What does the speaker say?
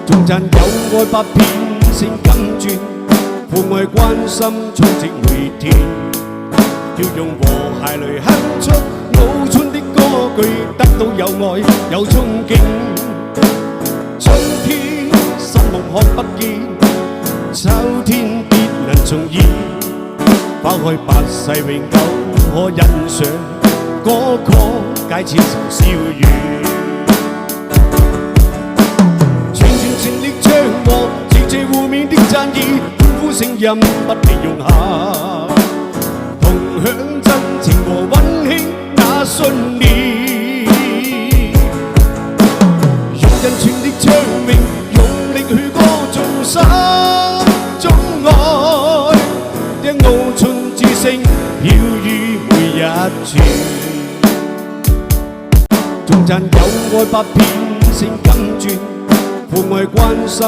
仲讚有愛百變聲更轉，父愛關心充斥每天，要用和諧來哼出澳春的歌句，得到有愛有憧憬。春天心夢看不見，秋天必能重現，花開百世永久可欣賞，歌曲皆似曾笑語。全力唱和謝謝互勉的讚意，歡呼聲音不必用下，同享真情和溫馨那信念。用盡全力唱明，用力去歌頌心中愛，讓澳春之聲飄於每一處。仲讚有愛百變聲更轉，父愛關心。